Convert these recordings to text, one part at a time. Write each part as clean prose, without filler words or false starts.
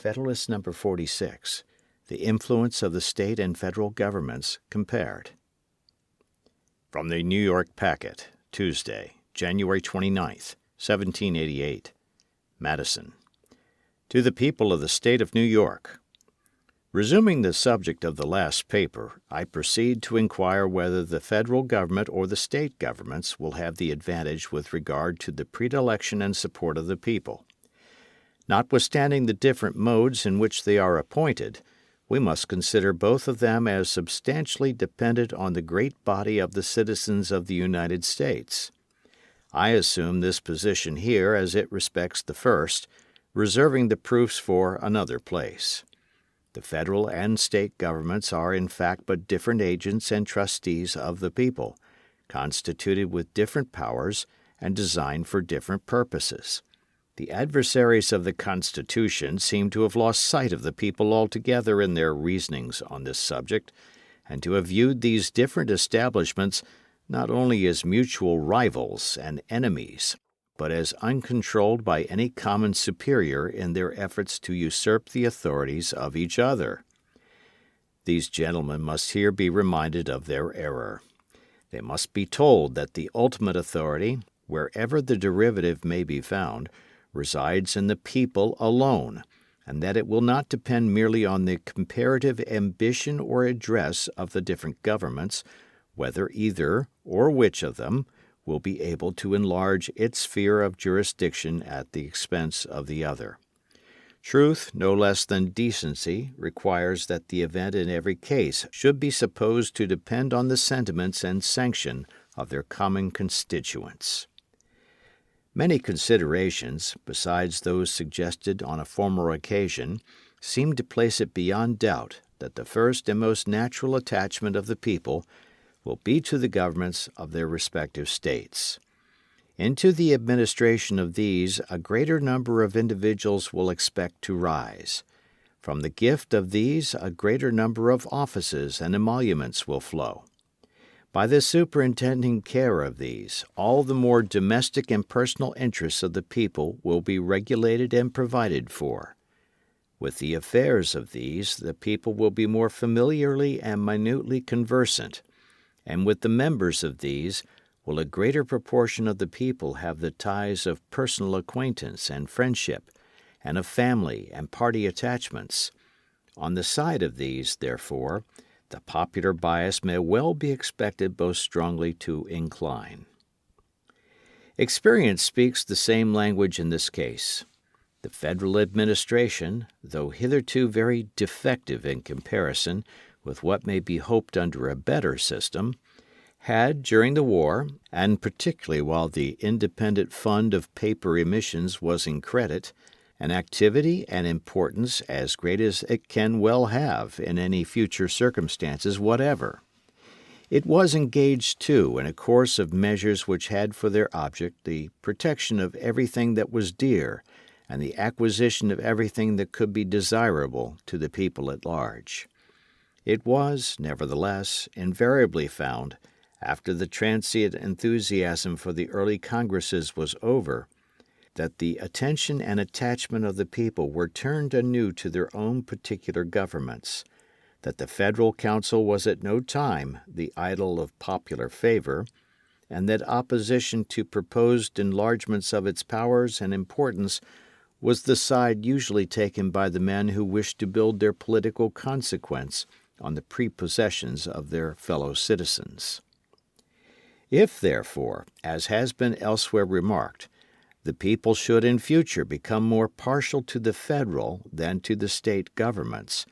Federalist No. 46, The Influence of the State and Federal Governments Compared. From the New York Packet, Tuesday, January 29, 1788. Madison. To the People of the State of New York. Resuming the subject of the last paper, I proceed to inquire whether the federal government or the state governments will have the advantage with regard to the predilection and support of the people. Notwithstanding the different modes in which they are appointed, we must consider both of them as substantially dependent on the great body of the citizens of the United States. I assume this position here as it respects the first, reserving the proofs for another place. The federal and state governments are in fact but different agents and trustees of the people, constituted with different powers and designed for different purposes. The adversaries of the Constitution seem to have lost sight of the people altogether in their reasonings on this subject, and to have viewed these different establishments not only as mutual rivals and enemies, but as uncontrolled by any common superior in their efforts to usurp the authorities of each other. These gentlemen must here be reminded of their error. They must be told that the ultimate authority, wherever the derivative may be found, resides in the people alone, and that it will not depend merely on the comparative ambition or address of the different governments, whether either or which of them will be able to enlarge its sphere of jurisdiction at the expense of the other. Truth, no less than decency, requires that the event in every case should be supposed to depend on the sentiments and sanction of their common constituents. Many considerations, besides those suggested on a former occasion, seem to place it beyond doubt that the first and most natural attachment of the people will be to the governments of their respective states. Into the administration of these a greater number of individuals will expect to rise. From the gift of these a greater number of offices and emoluments will flow. By the superintending care of these, all the more domestic and personal interests of the people will be regulated and provided for. With the affairs of these, the people will be more familiarly and minutely conversant, and with the members of these will a greater proportion of the people have the ties of personal acquaintance and friendship, and of family and party attachments. On the side of these, therefore, the popular bias may well be expected most strongly to incline. Experience speaks the same language in this case. The federal administration, though hitherto very defective in comparison with what may be hoped under a better system, had during the war, and particularly while the independent fund of paper emissions was in credit, an activity and importance as great as it can well have in any future circumstances whatever. It was engaged, too, in a course of measures which had for their object the protection of everything that was dear and the acquisition of everything that could be desirable to the people at large. It was, nevertheless, invariably found, after the transient enthusiasm for the early Congresses was over, that the attention and attachment of the people were turned anew to their own particular governments, that the Federal Council was at no time the idol of popular favor, and that opposition to proposed enlargements of its powers and importance was the side usually taken by the men who wished to build their political consequence on the prepossessions of their fellow citizens. If, therefore, as has been elsewhere remarked, the people should in future become more partial to the federal than to the state governments,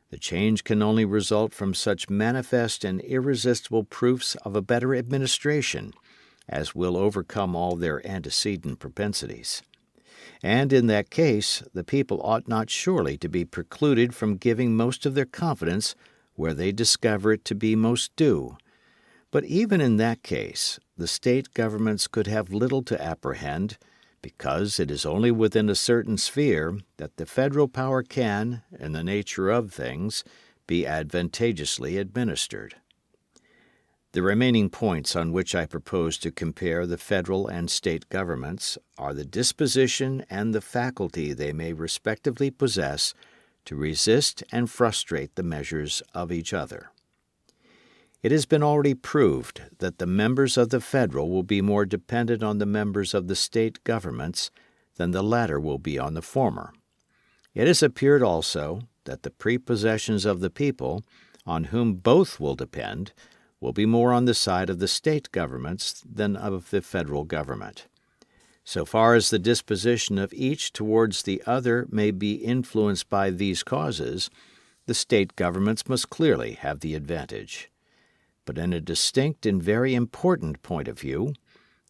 the change can only result from such manifest and irresistible proofs of a better administration as will overcome all their antecedent propensities. And in that case, the people ought not surely to be precluded from giving most of their confidence where they discover it to be most due. But even in that case, the state governments could have little to apprehend, because it is only within a certain sphere that the federal power can, in the nature of things, be advantageously administered. The remaining points on which I propose to compare the federal and state governments are the disposition and the faculty they may respectively possess to resist and frustrate the measures of each other. It has been already proved that the members of the federal will be more dependent on the members of the state governments than the latter will be on the former. It has appeared also that the prepossessions of the people, on whom both will depend, will be more on the side of the state governments than of the federal government. So far as the disposition of each towards the other may be influenced by these causes, the state governments must clearly have the advantage. But in a distinct and very important point of view,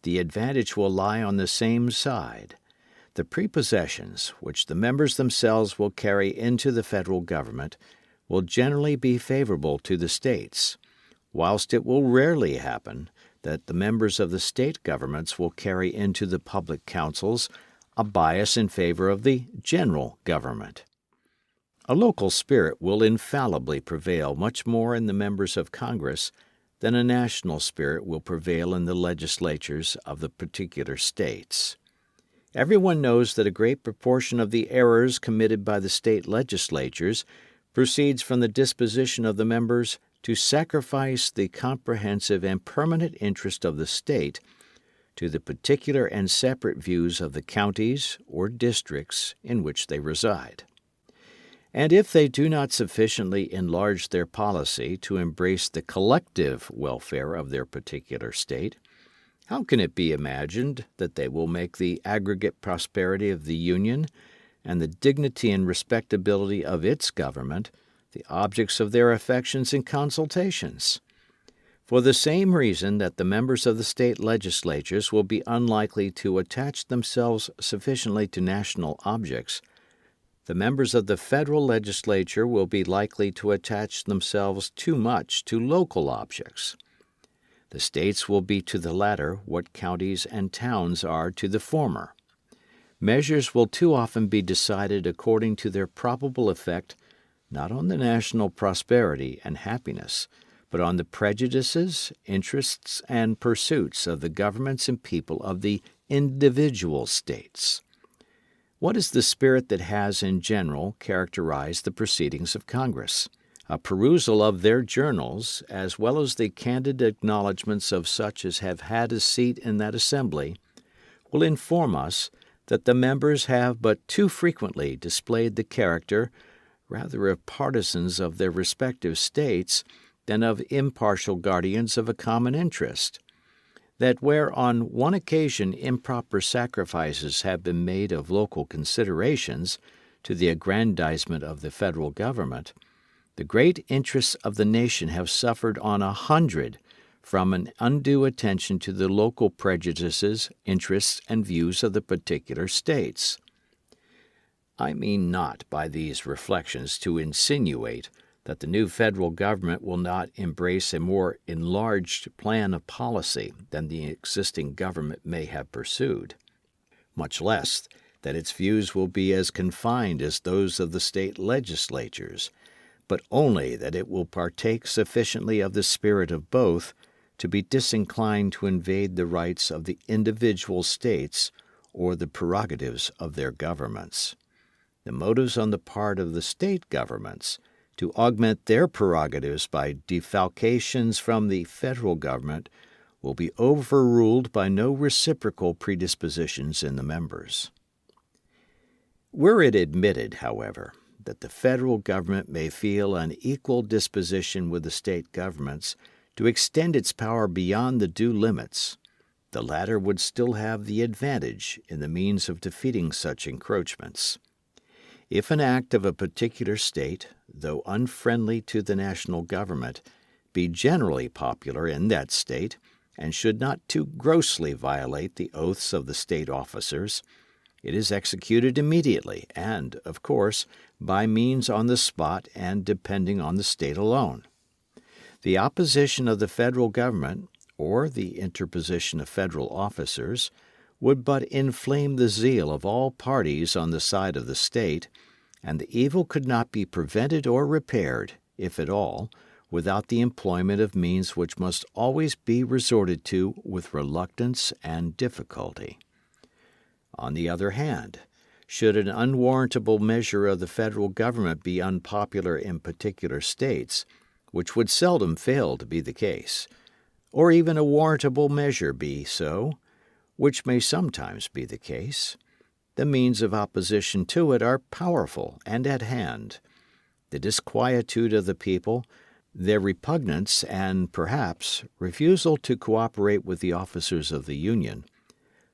the advantage will lie on the same side. The prepossessions which the members themselves will carry into the federal government will generally be favorable to the states, whilst it will rarely happen that the members of the state governments will carry into the public councils a bias in favor of the general government. A local spirit will infallibly prevail much more in the members of Congress than a national spirit will prevail in the legislatures of the particular states. Everyone knows that a great proportion of the errors committed by the state legislatures proceeds from the disposition of the members to sacrifice the comprehensive and permanent interest of the state to the particular and separate views of the counties or districts in which they reside. And if they do not sufficiently enlarge their policy to embrace the collective welfare of their particular state, how can it be imagined that they will make the aggregate prosperity of the Union and the dignity and respectability of its government the objects of their affections and consultations? For the same reason that the members of the state legislatures will be unlikely to attach themselves sufficiently to national objects, the members of the federal legislature will be likely to attach themselves too much to local objects. The states will be to the latter what counties and towns are to the former. Measures will too often be decided according to their probable effect not on the national prosperity and happiness, but on the prejudices, interests, and pursuits of the governments and people of the individual states. What is the spirit that has in general characterized the proceedings of Congress? A perusal of their journals, as well as the candid acknowledgments of such as have had a seat in that assembly, will inform us that the members have but too frequently displayed the character rather of partisans of their respective states than of impartial guardians of a common interest; that where on one occasion improper sacrifices have been made of local considerations to the aggrandizement of the federal government, the great interests of the nation have suffered on 100 from an undue attention to the local prejudices, interests, and views of the particular states. I mean not by these reflections to insinuate that the new federal government will not embrace a more enlarged plan of policy than the existing government may have pursued, much less that its views will be as confined as those of the state legislatures, but only that it will partake sufficiently of the spirit of both to be disinclined to invade the rights of the individual states or the prerogatives of their governments. The motives on the part of the state governments to augment their prerogatives by defalcations from the federal government will be overruled by no reciprocal predispositions in the members. Were it admitted, however, that the federal government may feel an equal disposition with the state governments to extend its power beyond the due limits, the latter would still have the advantage in the means of defeating such encroachments. If an act of a particular state, though unfriendly to the national government, be generally popular in that state, and should not too grossly violate the oaths of the state officers, it is executed immediately and, of course, by means on the spot and depending on the state alone. The opposition of the federal government, or the interposition of federal officers, would but inflame the zeal of all parties on the side of the state, and the evil could not be prevented or repaired, if at all, without the employment of means which must always be resorted to with reluctance and difficulty. On the other hand, should an unwarrantable measure of the federal government be unpopular in particular states, which would seldom fail to be the case, or even a warrantable measure be so, which may sometimes be the case, the means of opposition to it are powerful and at hand. The disquietude of the people, their repugnance and, perhaps, refusal to cooperate with the officers of the Union,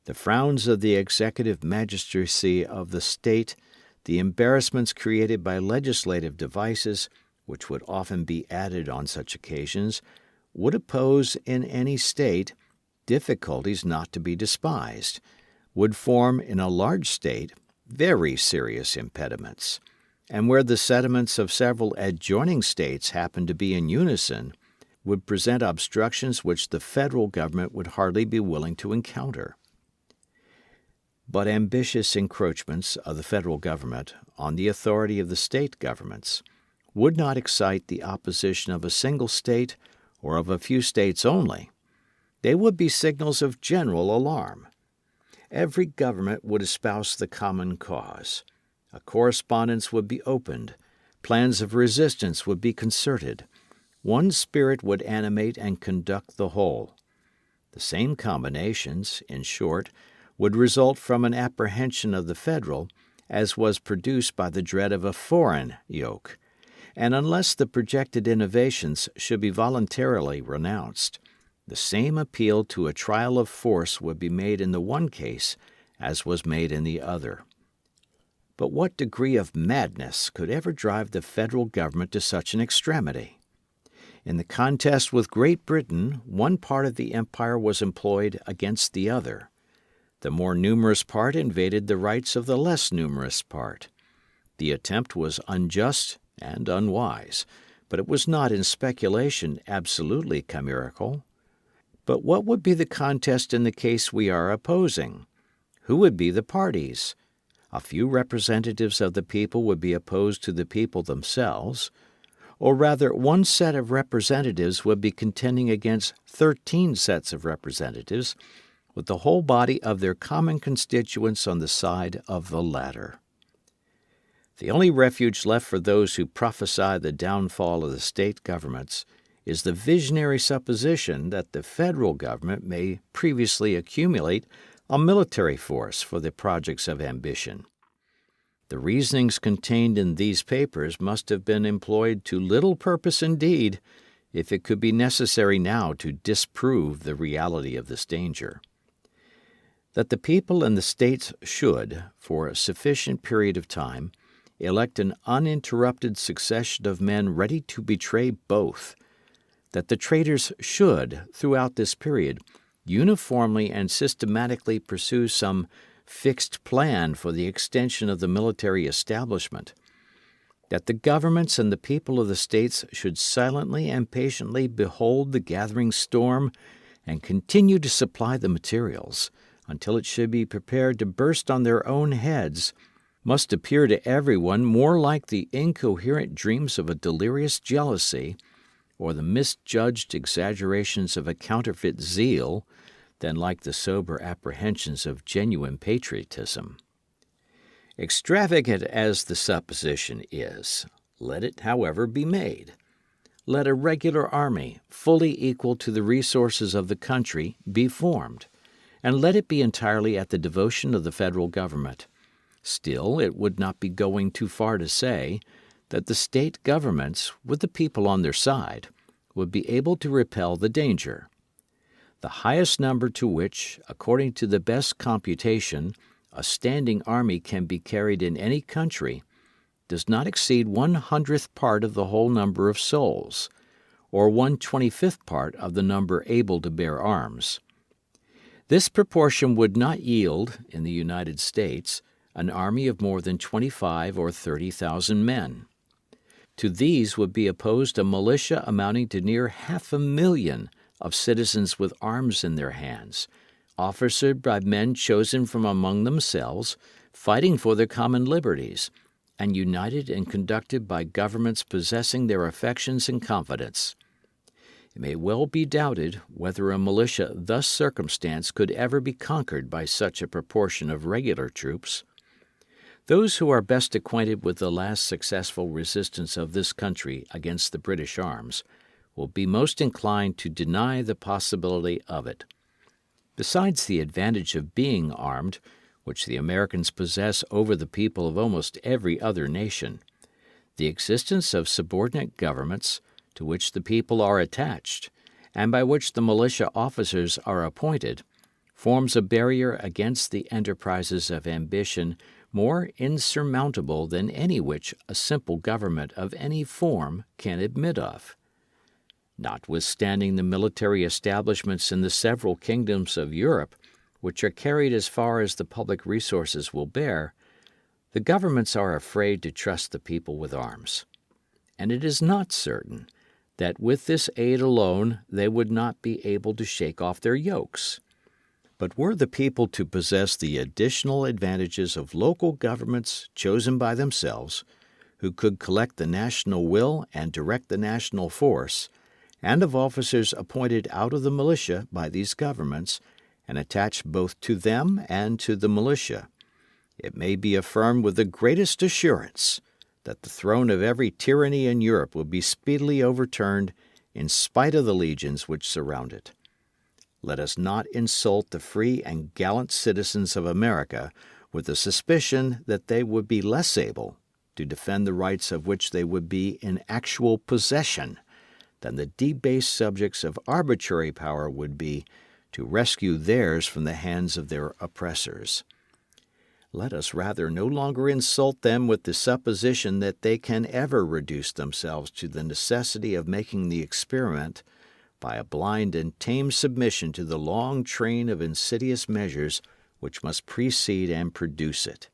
the frowns of the executive magistracy of the state, the embarrassments created by legislative devices, which would often be added on such occasions, would oppose in any state difficulties not to be despised, would form in a large state very serious impediments, and where the sentiments of several adjoining states happen to be in unison, would present obstructions which the federal government would hardly be willing to encounter. But ambitious encroachments of the federal government on the authority of the state governments would not excite the opposition of a single state or of a few states only. They would be signals of general alarm. Every government would espouse the common cause. A correspondence would be opened. Plans of resistance would be concerted. One spirit would animate and conduct the whole. The same combinations, in short, would result from an apprehension of the federal as was produced by the dread of a foreign yoke, and unless the projected innovations should be voluntarily renounced, the same appeal to a trial of force would be made in the one case as was made in the other. But what degree of madness could ever drive the federal government to such an extremity? In the contest with Great Britain, one part of the empire was employed against the other. The more numerous part invaded the rights of the less numerous part. The attempt was unjust and unwise, but it was not in speculation absolutely chimerical. But what would be the contest in the case we are opposing? Who would be the parties? A few representatives of the people would be opposed to the people themselves, or rather one set of representatives would be contending against 13 sets of representatives, with the whole body of their common constituents on the side of the latter. The only refuge left for those who prophesy the downfall of the state governments is the visionary supposition that the federal government may previously accumulate a military force for the projects of ambition. The reasonings contained in these papers must have been employed to little purpose indeed, if it could be necessary now to disprove the reality of this danger. That the people and the states should, for a sufficient period of time, elect an uninterrupted succession of men ready to betray both, that the traitors should, throughout this period, uniformly and systematically pursue some fixed plan for the extension of the military establishment, that the governments and the people of the states should silently and patiently behold the gathering storm and continue to supply the materials until it should be prepared to burst on their own heads, must appear to everyone more like the incoherent dreams of a delirious jealousy or the misjudged exaggerations of a counterfeit zeal than like the sober apprehensions of genuine patriotism. Extravagant as the supposition is, let it, however, be made. Let a regular army, fully equal to the resources of the country, be formed, and let it be entirely at the devotion of the federal government. Still, it would not be going too far to say that the state governments, with the people on their side, would be able to repel the danger. The highest number to which, according to the best computation, a standing army can be carried in any country does not exceed 1/100th part of the whole number of souls, or 1/25th part of the number able to bear arms. This proportion would not yield, in the United States, an army of more than 25,000 or 30,000 men. To these would be opposed a militia amounting to near 500,000 of citizens with arms in their hands, officered by men chosen from among themselves, fighting for their common liberties, and united and conducted by governments possessing their affections and confidence. It may well be doubted whether a militia thus circumstanced could ever be conquered by such a proportion of regular troops. Those who are best acquainted with the last successful resistance of this country against the British arms will be most inclined to deny the possibility of it. Besides the advantage of being armed, which the Americans possess over the people of almost every other nation, the existence of subordinate governments, to which the people are attached, and by which the militia officers are appointed, forms a barrier against the enterprises of ambition more insurmountable than any which a simple government of any form can admit of. Notwithstanding the military establishments in the several kingdoms of Europe, which are carried as far as the public resources will bear, the governments are afraid to trust the people with arms. And it is not certain that with this aid alone they would not be able to shake off their yokes. But were the people to possess the additional advantages of local governments chosen by themselves, who could collect the national will and direct the national force, and of officers appointed out of the militia by these governments, and attached both to them and to the militia, it may be affirmed with the greatest assurance that the throne of every tyranny in Europe will be speedily overturned in spite of the legions which surround it. Let us not insult the free and gallant citizens of America with the suspicion that they would be less able to defend the rights of which they would be in actual possession than the debased subjects of arbitrary power would be to rescue theirs from the hands of their oppressors. Let us rather no longer insult them with the supposition that they can ever reduce themselves to the necessity of making the experiment by a blind and tame submission to the long train of insidious measures which must precede and produce it.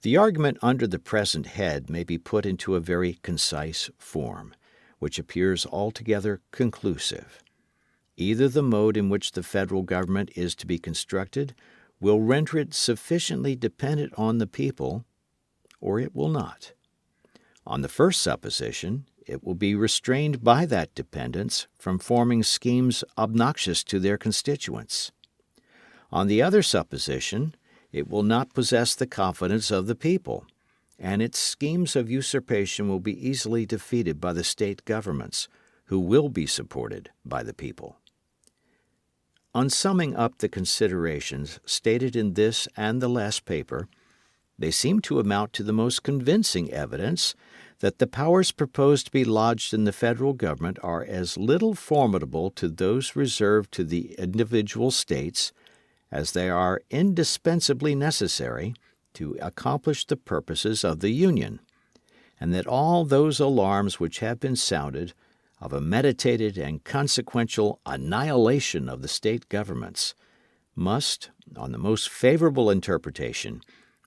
The argument under the present head may be put into a very concise form, which appears altogether conclusive. Either the mode in which the federal government is to be constructed will render it sufficiently dependent on the people, or it will not. On the first supposition, it will be restrained by that dependence from forming schemes obnoxious to their constituents. On the other supposition, it will not possess the confidence of the people, and its schemes of usurpation will be easily defeated by the state governments, who will be supported by the people. On summing up the considerations stated in this and the last paper, they seem to amount to the most convincing evidence that the powers proposed to be lodged in the federal government are as little formidable to those reserved to the individual states as they are indispensably necessary to accomplish the purposes of the Union, and that all those alarms which have been sounded of a meditated and consequential annihilation of the state governments must, on the most favorable interpretation,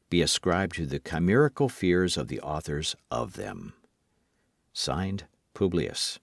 be ascribed to the chimerical fears of the authors of them. Signed, Publius.